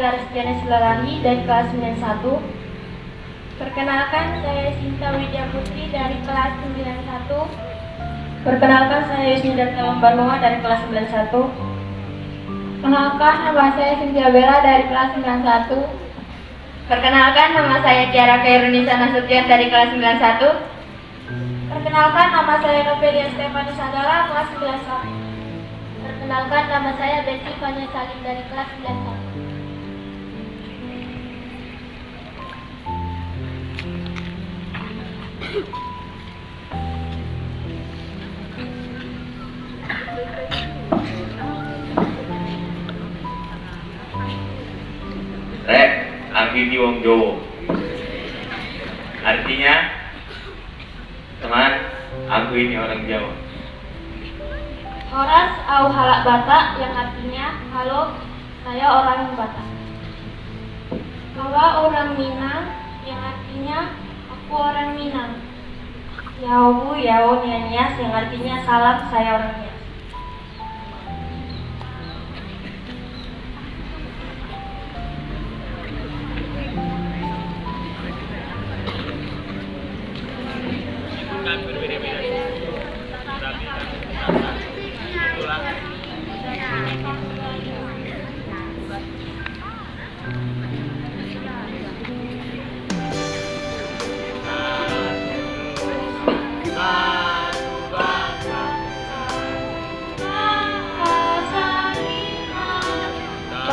Ella Rizkyana Silalahi dari kelas 91. Perkenalkan, saya Sinta Widya Putri dari kelas 91. Perkenalkan, saya Yusnida Talombarloa dari kelas 91. Perkenalkan, nama saya Cynthia Bella dari kelas 91. Perkenalkan, nama saya Kiara Kairunisa Nasution dari kelas 91. Perkenalkan, nama saya Novelia Stefani Sagala, kelas 91. Perkenalkan, nama saya Betty Fanya Salim dari kelas 91. Rek, amfibi wong Jowo. Artinya, teman, aku ini orang Jawa. Horas au halak Batak yang artinya halo, saya orang Batak. Awa orang Minang yang artinya aku orang Minang. Yau yau nianias yang artinya salam, saya orang Nias.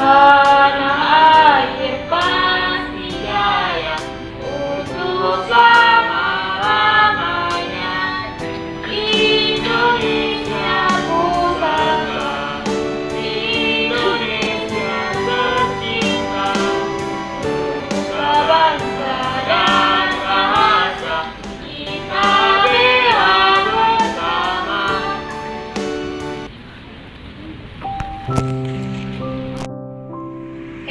Tanah air pasti jaya untuk selama-lamanya. Indonesia ku bangga, Indonesia tercinta, bangsa dan bahasa kita bela bersama.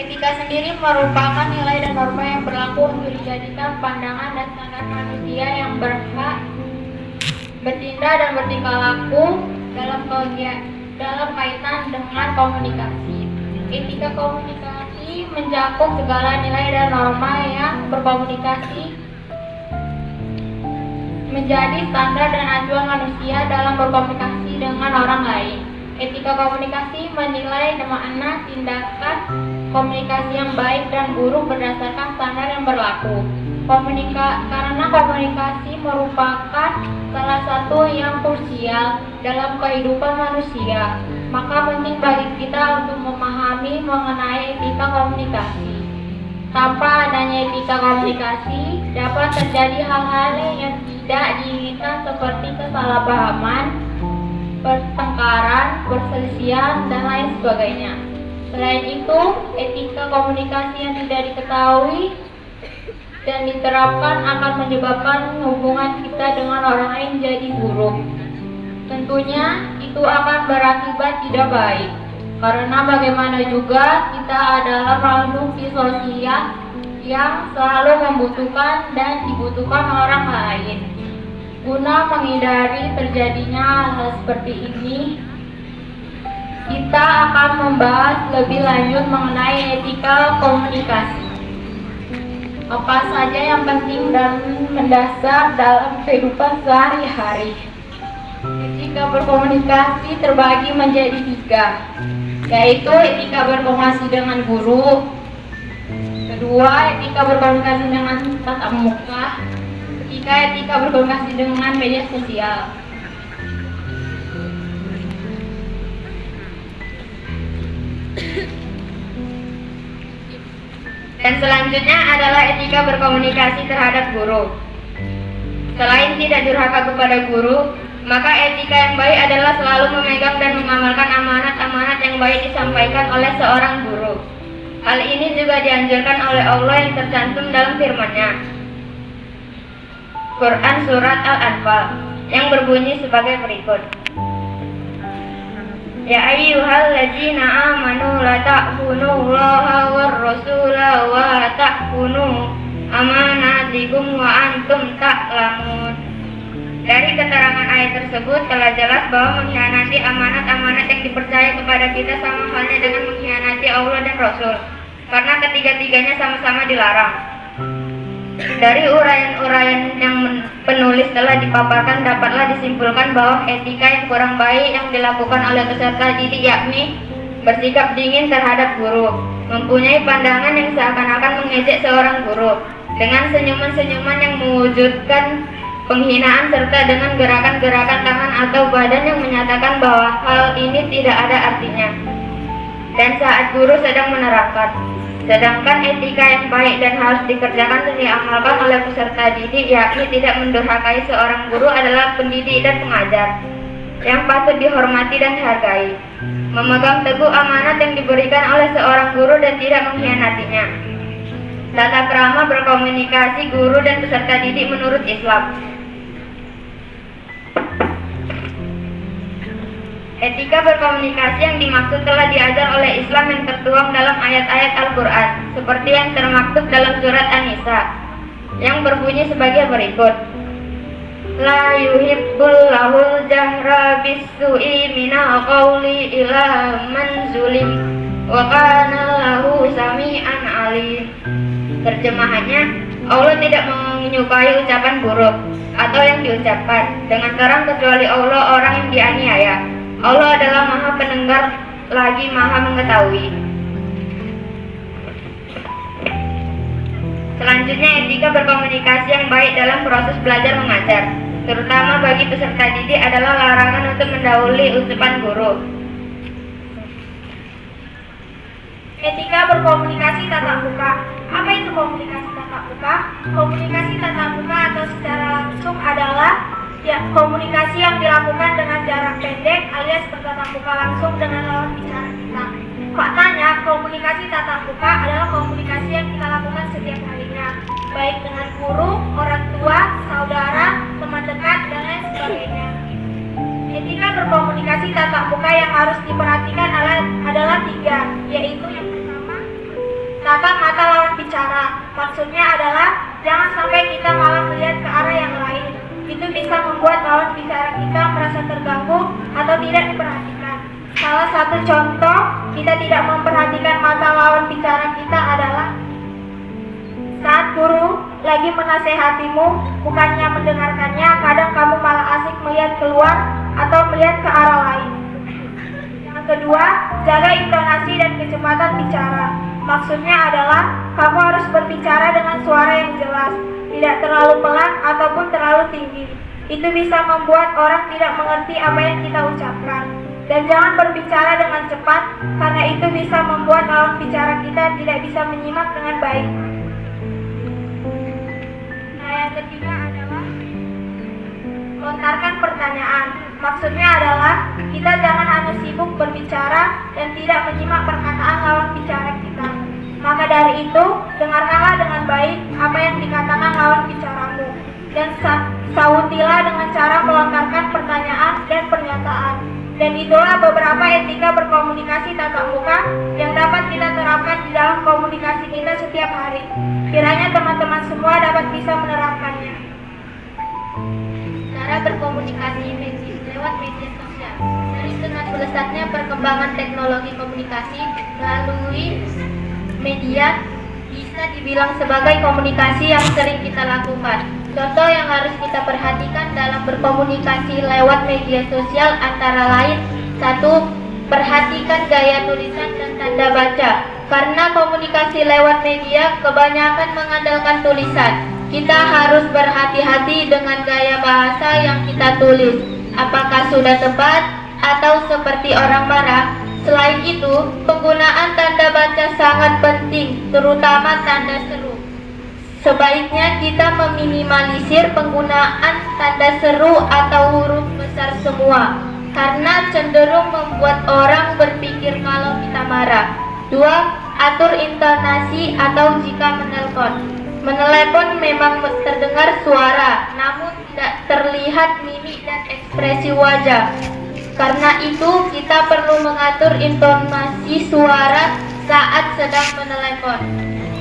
Etika sendiri merupakan nilai dan norma yang berlaku untuk dijadikan pandangan dan standar manusia yang berhak bertindak dan bertingkah laku dalam kaitan dengan komunikasi. Etika komunikasi mencakup segala nilai dan norma yang berkomunikasi menjadi standar dan acuan manusia dalam berkomunikasi dengan orang lain. Etika komunikasi menilai makna tindakan komunikasi yang baik dan buruk berdasarkan standar yang berlaku. Karena komunikasi merupakan salah satu yang krusial dalam kehidupan manusia, maka penting bagi kita untuk memahami mengenai etika komunikasi. Tanpa adanya etika komunikasi, dapat terjadi hal-hal yang tidak diinginkan seperti kesalahpahaman, pertengkaran, perselisihan, dan lain sebagainya. Selain itu, etika komunikasi yang tidak diketahui dan diterapkan akan menyebabkan hubungan kita dengan orang lain jadi buruk. Tentunya itu akan berakibat tidak baik, karena bagaimana juga kita adalah makhluk sosial yang selalu membutuhkan dan dibutuhkan orang lain. Guna menghindari terjadinya hal seperti ini, kita akan membahas lebih lanjut mengenai etika komunikasi. Apa saja yang penting dan mendasar dalam kehidupan sehari-hari. Etika berkomunikasi terbagi menjadi 3, yaitu etika berkomunikasi dengan guru, kedua etika berkomunikasi dengan tatap muka, ketiga etika berkomunikasi dengan media sosial. Dan selanjutnya adalah etika berkomunikasi terhadap guru. Selain tidak durhaka kepada guru, maka etika yang baik adalah selalu memegang dan mengamalkan amanat-amanat yang baik disampaikan oleh seorang guru. Hal ini juga dianjurkan oleh Allah yang tercantum dalam firman-Nya. Quran Surat Al-Anfal yang berbunyi sebagai berikut. Ya ayyuhalladzina amanu la ta'khunullaha war rasula wa ta'khunu amanatikum wa antum ta'lamun. Dari keterangan ayat tersebut telah jelas bahwa mengkhianati amanat-amanat yang dipercaya kepada kita sama halnya dengan mengkhianati Allah dan Rasul. karena ketiga-tiganya sama-sama dilarang. Dari uraian-uraian yang penulis telah dipaparkan, dapatlah disimpulkan bahwa etika yang kurang baik yang dilakukan oleh peserta didik yakni bersikap dingin terhadap guru, mempunyai pandangan yang seakan-akan mengejek seorang guru, dengan senyuman-senyuman yang mewujudkan penghinaan, serta dengan gerakan-gerakan tangan atau badan yang menyatakan bahwa hal ini tidak ada artinya, dan saat guru sedang menerangkan. Sedangkan etika yang baik dan harus dikerjakan dan diamalkan oleh peserta didik yakni tidak mendurhakai seorang guru adalah pendidik dan pengajar yang patut dihormati dan dihargai, memegang teguh amanat yang diberikan oleh seorang guru dan tidak mengkhianatinya. Tata krama berkomunikasi guru dan peserta didik menurut Islam. Etika berkomunikasi yang dimaksud telah diajar oleh Islam yang tertuang dalam ayat-ayat Al-Quran, seperti yang termaktub dalam surat An-Nisa, yang berbunyi sebagai berikut. La yuhibbullahu jahra bis-su'i minal qawli ila man zulim wa kana lahu sami'an alim. Terjemahannya, Allah tidak menyukai ucapan buruk atau yang diucapkan dengan terang kecuali Allah orang yang dianiaya. Allah adalah Maha Pendengar lagi Maha Mengetahui. Selanjutnya, etika berkomunikasi yang baik dalam proses belajar mengajar, terutama bagi peserta didik, adalah larangan untuk mendahului ucapan guru. Etika berkomunikasi tatap muka. Apa itu komunikasi tatap muka? Komunikasi tatap muka atau secara langsung adalah komunikasi yang dilakukan dengan jarak pendek alias bertatap muka langsung dengan lawan bicara kita. Faktanya, komunikasi tatap muka adalah komunikasi yang kita lakukan setiap harinya, baik dengan guru, orang tua, saudara, teman dekat, dan lain sebagainya. Etika berkomunikasi tatap muka yang harus diperhatikan adalah 3, yaitu yang pertama, tatap mata lawan bicara. Maksudnya adalah jangan sampai kita malah melihat ke arah yang lain. Itu bisa membuat lawan bicara kita merasa terganggu atau tidak diperhatikan. Salah satu contoh kita tidak memperhatikan mata lawan bicara kita adalah saat guru lagi menasehatimu, bukannya mendengarkannya, kadang kamu malah asik melihat keluar atau melihat ke arah lain. Yang kedua, jaga intonasi dan kecepatan bicara. Maksudnya adalah kamu harus berbicara dengan suara yang jelas, tidak terlalu pelan ataupun terlalu tinggi. Itu bisa membuat orang tidak mengerti apa yang kita ucapkan. Dan jangan berbicara dengan cepat, karena itu bisa membuat lawan bicara kita tidak bisa menyimak dengan baik. Nah, yang ketiga adalah lontarkan pertanyaan. Maksudnya adalah kita jangan hanya sibuk berbicara dan tidak menyimak perkataan lawan bicara kita. Maka dari itu, dengarkanlah dengan baik apa yang dikatakan lawan bicaramu, dan sahutilah dengan cara melontarkan pertanyaan dan pernyataan. Dan itulah beberapa etika berkomunikasi tatap muka yang dapat kita terapkan di dalam komunikasi kita setiap hari. Kiranya teman-teman semua dapat bisa menerapkannya. Cara berkomunikasi lewat media sosial. Dari dengan melesatnya perkembangan teknologi komunikasi melalui media bisa dibilang sebagai komunikasi yang sering kita lakukan. Contoh yang harus kita perhatikan dalam berkomunikasi lewat media sosial antara lain: 1. Perhatikan gaya tulisan dan tanda baca. Karena komunikasi lewat media kebanyakan mengandalkan tulisan, kita harus berhati-hati dengan gaya bahasa yang kita tulis. Apakah sudah tepat atau seperti orang marah? Selain itu, penggunaan tanda baca sangat penting, terutama tanda seru. Sebaiknya kita meminimalisir penggunaan tanda seru atau huruf besar semua, karena cenderung membuat orang berpikir kalau kita marah. 2. Atur intonasi atau jika menelpon. Menelepon memang terdengar suara, namun tidak terlihat mimik dan ekspresi wajah. Karena itu, kita perlu mengatur intonasi suara saat sedang menelepon.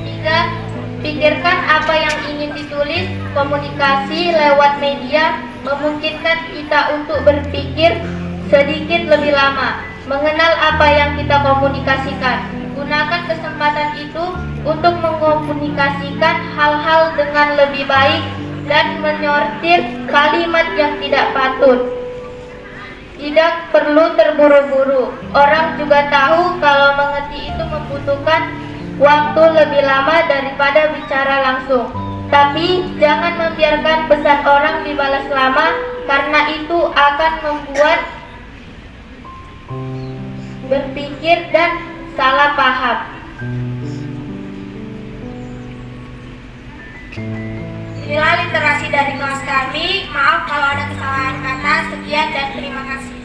3. Pikirkan apa yang ingin ditulis. Komunikasi lewat media memungkinkan kita untuk berpikir sedikit lebih lama, mengenal apa yang kita komunikasikan. Gunakan kesempatan itu untuk mengkomunikasikan hal-hal dengan lebih baik dan menyortir kalimat yang tidak patut. Tidak perlu terburu-buru. Orang juga tahu kalau mengerti itu membutuhkan waktu lebih lama daripada bicara langsung. Tapi jangan membiarkan pesan orang dibalas lama, karena itu akan membuat berpikir dan salah paham. Inilah literasi dari kelas kami. Maaf kalau ada kesalahan kata. Sekian dan terima kasih.